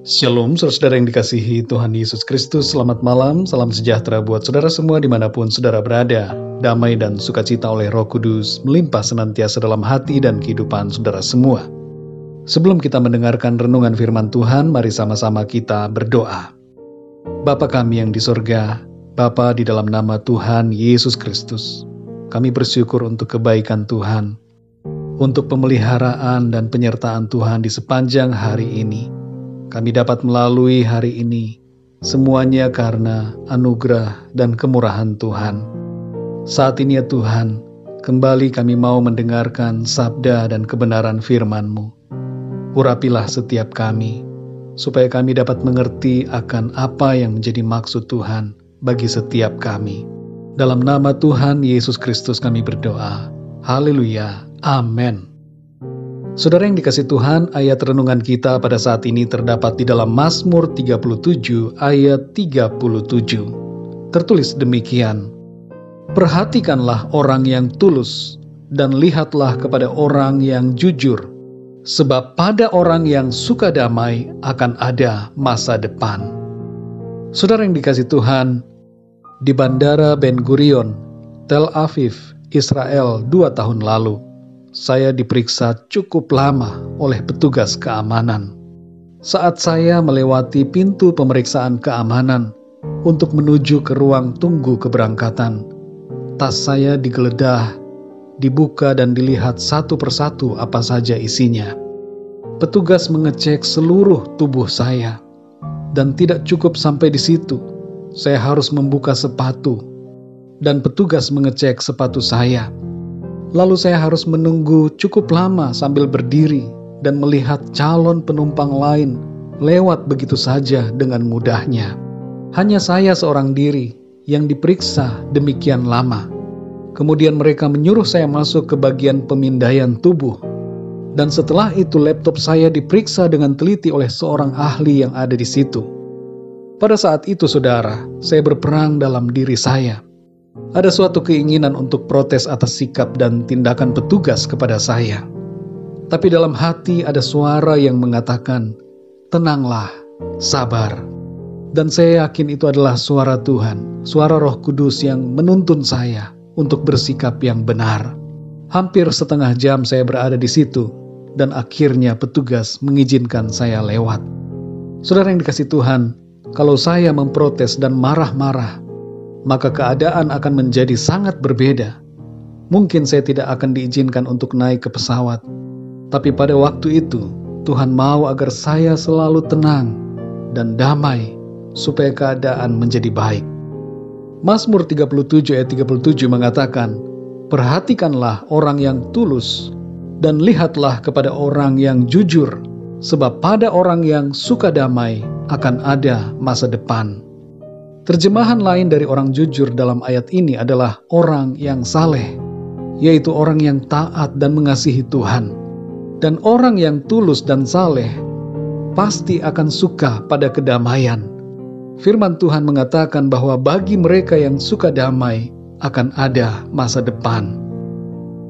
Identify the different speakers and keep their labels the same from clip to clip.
Speaker 1: Shalom, saudara yang dikasihi Tuhan Yesus Kristus. Selamat malam, salam sejahtera buat saudara semua dimanapun saudara berada. Damai dan sukacita oleh Roh Kudus melimpah senantiasa dalam hati dan kehidupan saudara semua. Sebelum kita mendengarkan renungan firman Tuhan, mari sama-sama kita berdoa. Bapa kami yang di sorga, Bapa di dalam nama Tuhan Yesus Kristus, kami bersyukur untuk kebaikan Tuhan, untuk pemeliharaan dan penyertaan Tuhan di sepanjang hari ini. Kami dapat melalui hari ini, semuanya karena anugerah dan kemurahan Tuhan. Saat ini ya Tuhan, kembali kami mau mendengarkan sabda dan kebenaran firman-Mu. Urapilah setiap kami, supaya kami dapat mengerti akan apa yang menjadi maksud Tuhan bagi setiap kami. Dalam nama Tuhan Yesus Kristus kami berdoa. Haleluya. Amin. Saudara yang dikasih Tuhan, ayat renungan kita pada saat ini terdapat di dalam Mazmur 37 ayat 37. Tertulis demikian, "Perhatikanlah orang yang tulus dan lihatlah kepada orang yang jujur, sebab pada orang yang suka damai akan ada masa depan." Saudara yang dikasih Tuhan, di Bandara Ben Gurion, Tel Aviv, Israel 2 tahun lalu, saya diperiksa cukup lama oleh petugas keamanan. Saat saya melewati pintu pemeriksaan keamanan untuk menuju ke ruang tunggu keberangkatan, tas saya digeledah, dibuka dan dilihat satu persatu apa saja isinya. Petugas mengecek seluruh tubuh saya, dan tidak cukup sampai di situ. Saya harus membuka sepatu, dan petugas mengecek sepatu saya. Lalu saya harus menunggu cukup lama sambil berdiri dan melihat calon penumpang lain lewat begitu saja dengan mudahnya. Hanya saya seorang diri yang diperiksa demikian lama. Kemudian mereka menyuruh saya masuk ke bagian pemindaian tubuh. Dan setelah itu laptop saya diperiksa dengan teliti oleh seorang ahli yang ada di situ. Pada saat itu saudara, saya berperang dalam diri saya. Ada suatu keinginan untuk protes atas sikap dan tindakan petugas kepada saya. Tapi dalam hati ada suara yang mengatakan, "Tenanglah, sabar." Dan saya yakin itu adalah suara Tuhan, suara Roh Kudus yang menuntun saya untuk bersikap yang benar. Hampir setengah jam saya berada di situ, dan akhirnya petugas mengizinkan saya lewat. Saudara yang dikasih Tuhan, kalau saya memprotes dan marah-marah, maka keadaan akan menjadi sangat berbeda. Mungkin saya tidak akan diizinkan untuk naik ke pesawat. Tapi pada waktu itu, Tuhan mau agar saya selalu tenang dan damai, supaya keadaan menjadi baik. Mazmur 37 ayat 37 mengatakan, "Perhatikanlah orang yang tulus, dan lihatlah kepada orang yang jujur, sebab pada orang yang suka damai akan ada masa depan." Terjemahan lain dari orang jujur dalam ayat ini adalah orang yang saleh, yaitu orang yang taat dan mengasihi Tuhan. Dan orang yang tulus dan saleh pasti akan suka pada kedamaian. Firman Tuhan mengatakan bahwa bagi mereka yang suka damai akan ada masa depan.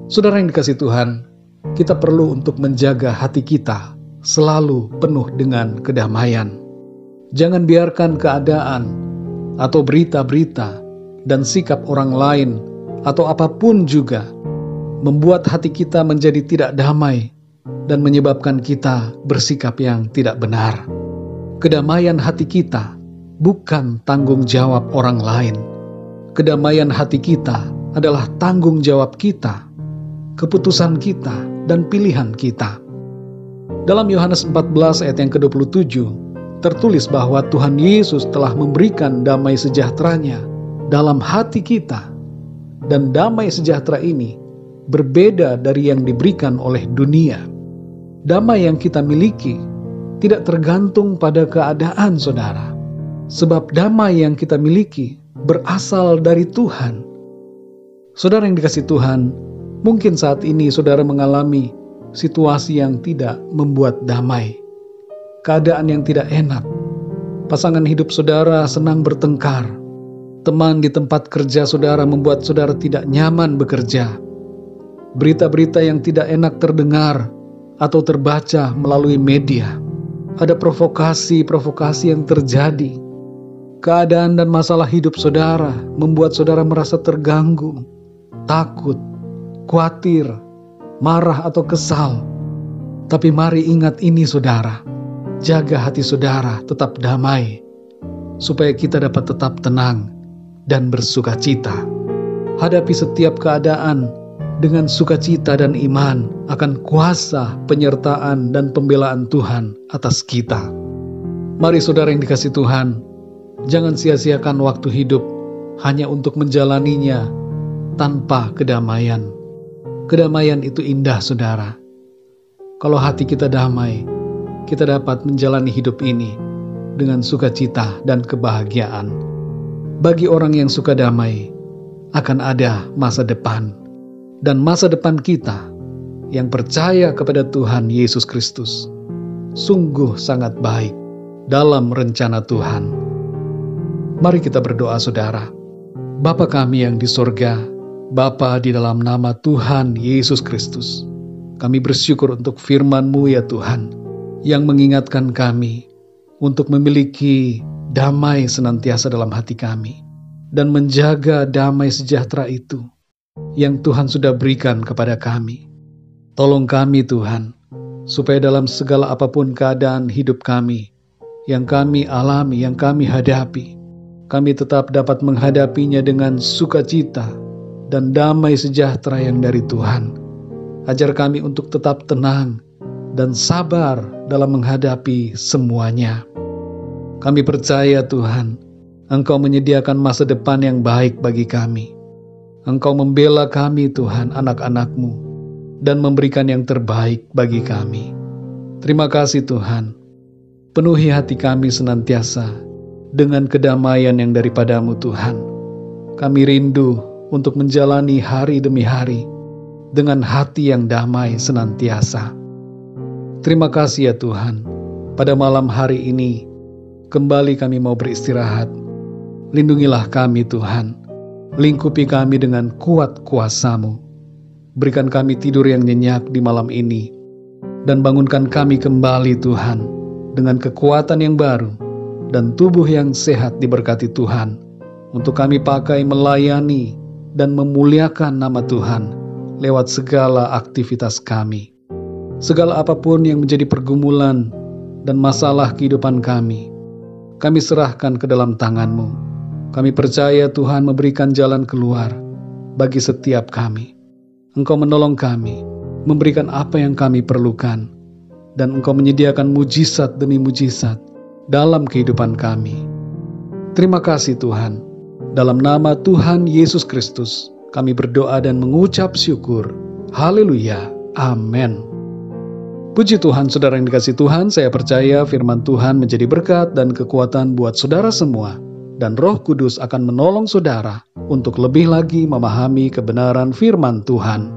Speaker 1: Saudara yang dikasih Tuhan, kita perlu untuk menjaga hati kita selalu penuh dengan kedamaian. Jangan biarkan keadaan atau berita-berita dan sikap orang lain atau apapun juga membuat hati kita menjadi tidak damai dan menyebabkan kita bersikap yang tidak benar. Kedamaian hati kita bukan tanggung jawab orang lain. Kedamaian hati kita adalah tanggung jawab kita, keputusan kita, dan pilihan kita. Dalam Yohanes 14 ayat yang ke-27, tertulis bahwa Tuhan Yesus telah memberikan damai sejahteranya dalam hati kita. Dan damai sejahtera ini berbeda dari yang diberikan oleh dunia. Damai yang kita miliki tidak tergantung pada keadaan saudara. Sebab damai yang kita miliki berasal dari Tuhan. Saudara yang dikasih Tuhan, mungkin saat ini saudara mengalami situasi yang tidak membuat damai. Keadaan yang tidak enak. Pasangan hidup saudara senang bertengkar. Teman di tempat kerja saudara membuat saudara tidak nyaman bekerja. Berita-berita yang tidak enak terdengar atau terbaca melalui media. Ada provokasi-provokasi yang terjadi. Keadaan dan masalah hidup saudara membuat saudara merasa terganggu, takut, khawatir, marah atau kesal. Tapi mari ingat ini saudara, jaga hati saudara tetap damai, supaya kita dapat tetap tenang dan bersukacita. Hadapi setiap keadaan dengan sukacita dan iman akan kuasa, penyertaan, dan pembelaan Tuhan atas kita. Mari saudara yang dikasihi Tuhan, jangan sia-siakan waktu hidup hanya untuk menjalaninya tanpa kedamaian. Kedamaian itu indah saudara. Kalau hati kita damai, kita dapat menjalani hidup ini dengan sukacita dan kebahagiaan. Bagi orang yang suka damai, akan ada masa depan. Dan masa depan kita yang percaya kepada Tuhan Yesus Kristus sungguh sangat baik dalam rencana Tuhan. Mari kita berdoa saudara. Bapa kami yang di sorga, Bapa di dalam nama Tuhan Yesus Kristus, kami bersyukur untuk firman-Mu ya Tuhan, yang mengingatkan kami untuk memiliki damai senantiasa dalam hati kami, dan menjaga damai sejahtera itu yang Tuhan sudah berikan kepada kami. Tolong kami Tuhan, supaya dalam segala apapun keadaan hidup kami, yang kami alami, yang kami hadapi, kami tetap dapat menghadapinya dengan sukacita dan damai sejahtera yang dari Tuhan. Ajar kami untuk tetap tenang dan sabar dalam menghadapi semuanya. Kami percaya Tuhan, Engkau menyediakan masa depan yang baik bagi kami. Engkau membela kami Tuhan, anak-anak-Mu, dan memberikan yang terbaik bagi kami. Terima kasih Tuhan. Penuhi hati kami senantiasa dengan kedamaian yang daripada-Mu Tuhan. Kami rindu untuk menjalani hari demi hari dengan hati yang damai senantiasa. Terima kasih ya Tuhan. Pada malam hari ini, kembali kami mau beristirahat. Lindungilah kami Tuhan. Lingkupi kami dengan kuat kuasa-Mu. Berikan kami tidur yang nyenyak di malam ini. Dan bangunkan kami kembali Tuhan, dengan kekuatan yang baru dan tubuh yang sehat diberkati Tuhan, untuk kami pakai melayani dan memuliakan nama Tuhan lewat segala aktivitas kami. Segala apapun yang menjadi pergumulan dan masalah kehidupan kami serahkan ke dalam tangan-Mu. Kami percaya Tuhan memberikan jalan keluar bagi setiap kami. Engkau menolong kami, memberikan apa yang kami perlukan, dan Engkau menyediakan mujizat demi mujizat dalam kehidupan kami. Terima kasih Tuhan. Dalam nama Tuhan Yesus Kristus, kami berdoa dan mengucap syukur. Haleluya. Amin. Puji Tuhan, saudara yang dikasihi Tuhan, saya percaya firman Tuhan menjadi berkat dan kekuatan buat saudara semua. Dan Roh Kudus akan menolong saudara untuk lebih lagi memahami kebenaran firman Tuhan.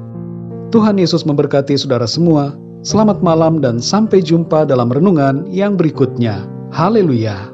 Speaker 1: Tuhan Yesus memberkati saudara semua. Selamat malam dan sampai jumpa dalam renungan yang berikutnya. Haleluya.